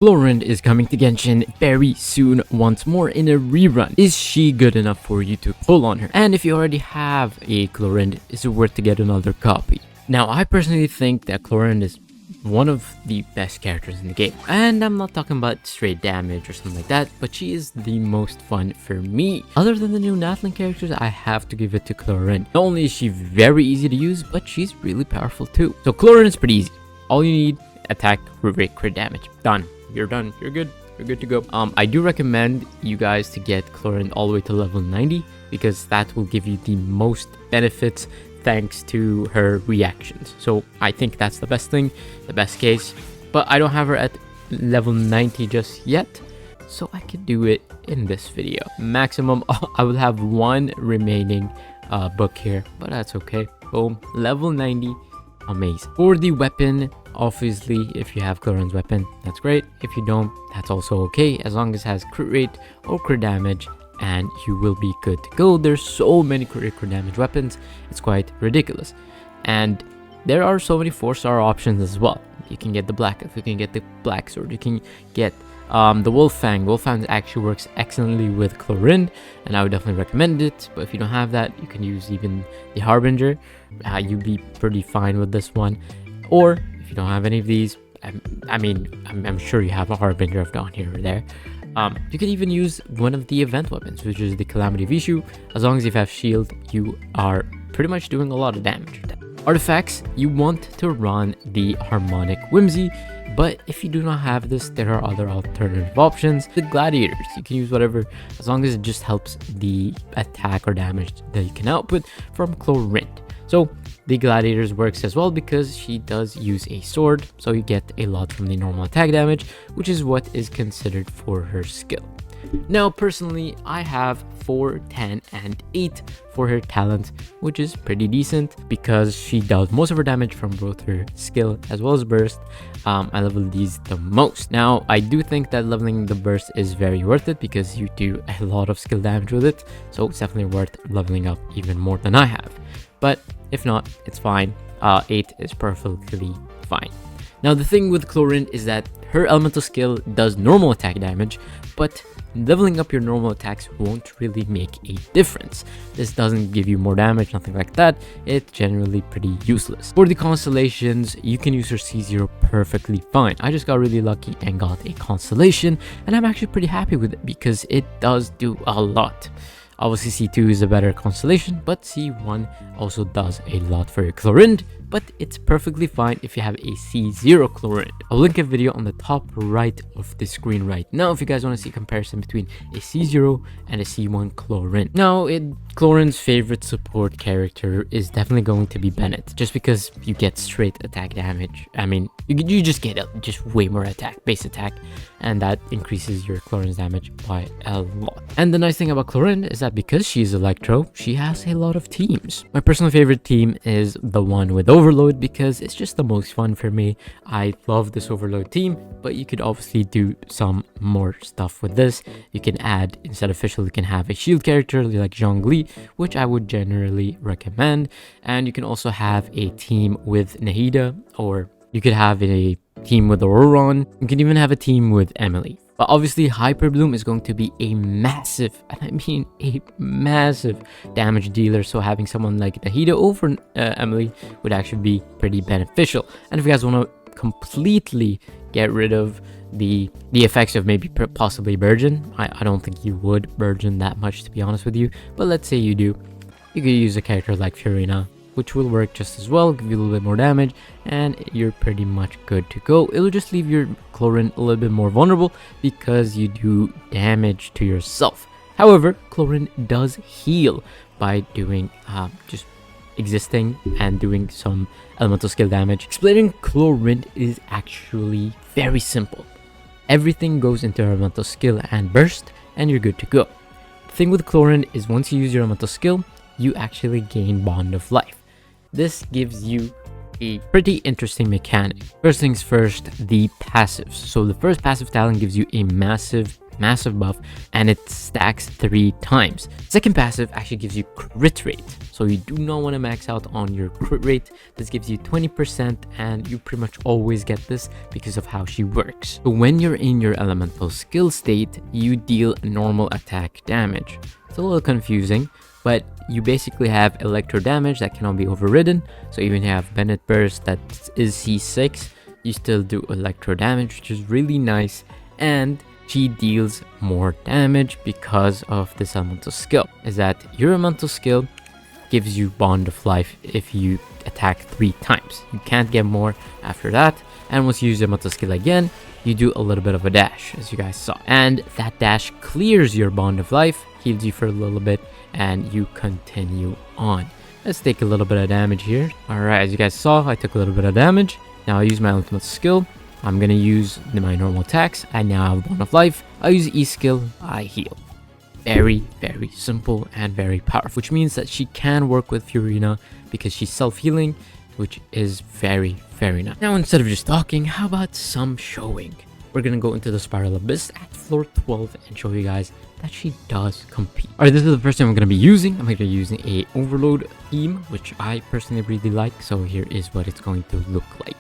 Clorinde is coming to Genshin very soon once more in a rerun. Is she good enough for you to pull on her? And if you already have a Clorinde, is it worth to get another copy? Now, I personally think that Clorinde is one of the best characters in the game. And I'm not talking about straight damage or something like that, but she is the most fun for me. Other than the new Natlan characters, I have to give it to Clorinde. Not only is she very easy to use, but she's really powerful too. So Clorinde is pretty easy. All you need, attack, crit damage. Done. You're done. You're good. You're good to go. I do recommend you guys to get Clorinde all the way to level 90 because that will give you the most benefits thanks to her reactions. So I think that's the best thing, the best case. But I don't have her at level 90 just yet, so I could do it in this video. Maximum, I will have one remaining book here, but that's okay. Boom, level 90. Amazing. For the weapon, obviously, if you have Clorinde's weapon, that's great. If you don't, that's also okay, as long as it has crit rate or crit damage, and you will be good to go. There's so many crit damage weapons, it's quite ridiculous. And there are so many 4-star options as well. You can get the black, you can get the black sword, you can get the Wolfang. Wolfang actually works excellently with Clorinde, and I would definitely recommend it. But if you don't have that, you can use even the Harbinger. You'd be pretty fine with this one. Or if you don't have any of these, I'm sure you have a Harbinger down here or there. You can even use one of the event weapons, which is the Calamity Vishu. As long as you have shield, you are pretty much doing a lot of damage. Artifacts, you want to run the Harmonic Whimsy, but if you do not have this, there are other alternative options. The Gladiators, you can use whatever, as long as it just helps the attack or damage that you can output from Clorinde. So the Gladiators works as well because she does use a sword, so you get a lot from the normal attack damage, which is what is considered for her skill. Now, personally, I have 4, 10, and 8 for her talent, which is pretty decent because she does most of her damage from both her skill as well as burst. I level these the most. Now, I do think that leveling the burst is very worth it because you do a lot of skill damage with it, so it's definitely worth leveling up even more than I have. But if not, it's fine. 8 is perfectly fine. Now, the thing with Clorinde is that her elemental skill does normal attack damage, but leveling up your normal attacks won't really make a difference. This doesn't give you more damage, nothing like that. It's generally pretty useless. For the Constellations, you can use her C0 perfectly fine. I just got really lucky and got a Constellation, and I'm actually pretty happy with it because it does do a lot. Obviously, C2 is a better Constellation, but C1 also does a lot for your Clorinde, but it's perfectly fine if you have a C0 Clorinde. I'll link a video on the top right of the screen right now if you guys want to see a comparison between a C0 and a C1 Clorinde. Now, Clorinde's favorite support character is definitely going to be Bennett, just because you get straight attack damage. I mean, you just get just way more attack, base attack, and that increases your Clorinde's damage by a lot. And the nice thing about Clorinde is that because she's Electro, she has a lot of teams. My personal favorite team is the one with Overload because it's just the most fun for me. I love this Overload team, but you could obviously do some more stuff with this. You can add, instead of Fischl, you can have a shield character like Zhongli, which I would generally recommend. And you can also have a team with Nahida, or you could have a team with Auroron. You can even have a team with Emily. But obviously, Hyper Bloom is going to be a massive, and I mean a massive damage dealer. So having someone like Nahida over Emily would actually be pretty beneficial. And if you guys want to completely get rid of the effects of maybe possibly Burgeon, I don't think you would Burgeon that much, to be honest with you. But let's say you do, you could use a character like Fiorina, which will work just as well, give you a little bit more damage, and you're pretty much good to go. It'll just leave your Clorinde a little bit more vulnerable because you do damage to yourself. However, Clorinde does heal by doing just existing and doing some elemental skill damage. Explaining Clorinde is actually very simple. Everything goes into elemental skill and burst, and you're good to go. The thing with Clorinde is once you use your elemental skill, you actually gain Bond of Life. This gives you a pretty interesting mechanic. First things first, the passives. So the first passive talent gives you a massive massive buff, and it stacks 3 times. Second passive actually gives you crit rate, so you do not want to max out on your crit rate. This gives you 20%, and you pretty much always get this because of how she works. So when you're in your elemental skill state, you deal normal attack damage. It's a little confusing, but you basically have electro damage that cannot be overridden. So even if you have Bennett Burst that is C6, you still do electro damage, which is really nice. And she deals more damage because of this elemental skill. Is that your elemental skill gives you Bond of Life if you attack 3 times. You can't get more after that. And once you use your elemental skill again, you do a little bit of a dash, as you guys saw. And that dash clears your Bond of Life, heals you for a little bit, and you continue on. Let's take a little bit of damage here. Alright, as you guys saw, I took a little bit of damage. Now I use my ultimate skill. I'm gonna use my normal attacks. I now have Bond of Life. I use E skill, I heal. Very, very simple and very powerful, which means that she can work with Fiorina because she's self-healing, which is very, very nice. Now, instead of just talking, how about some showing? We're gonna go into the Spiral Abyss at floor 12 and show you guys that she does compete. Alright, this is the first thing I'm gonna be using. I'm gonna be using a Overload theme, which I personally really like. So here is what it's going to look like.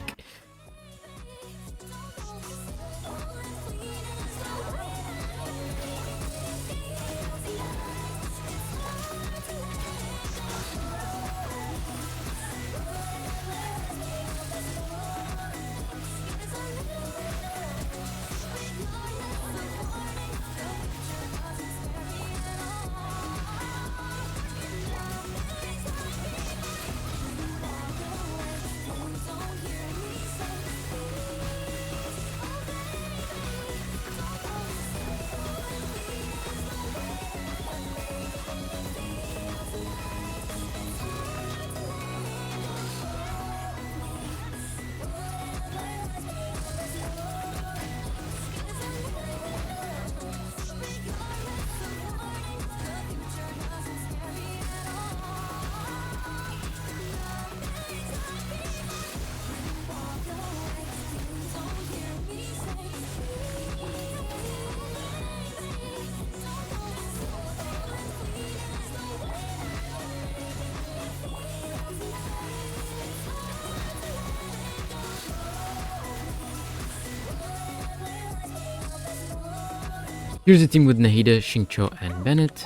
Here's the team with Nahida, Xingqiu, and Bennett.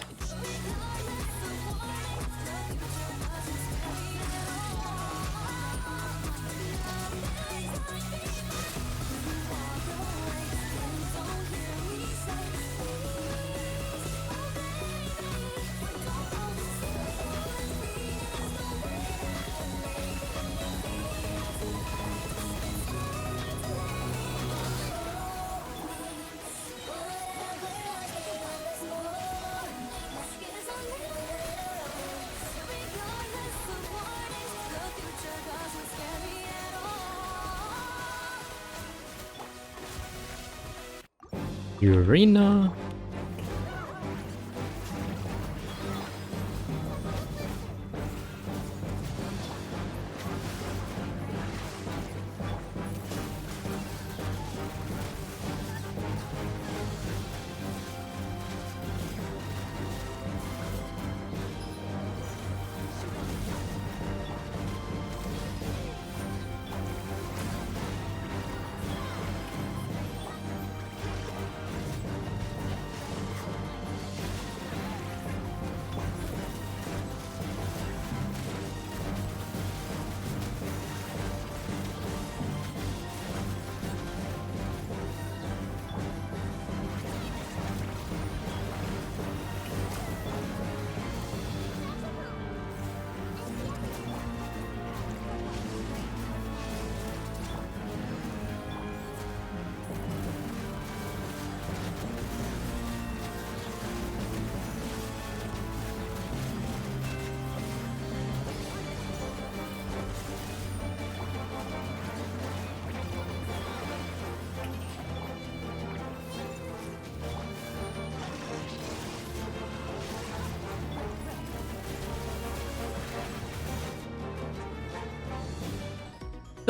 Fiorina.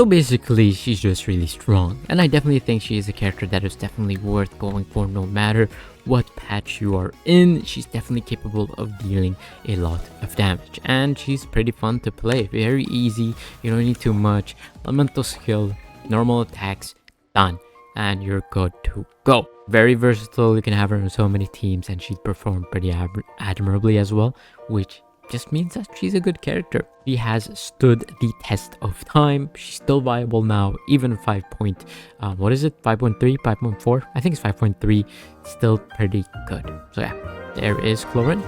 So basically, she's just really strong, and I definitely think she is a character that is definitely worth going for no matter what patch you are in. She's definitely capable of dealing a lot of damage, and she's pretty fun to play. Very easy, you don't need too much. Elemental skill, normal attacks, done, and you're good to go. Very versatile, you can have her in so many teams, and she'd perform pretty admirably as well, which just means that she's a good character. She has stood the test of time. She's still viable now, even 5 point, what is it, 5.3, 5.4? I think it's 5.3, still pretty good. So yeah, there is Clorinde.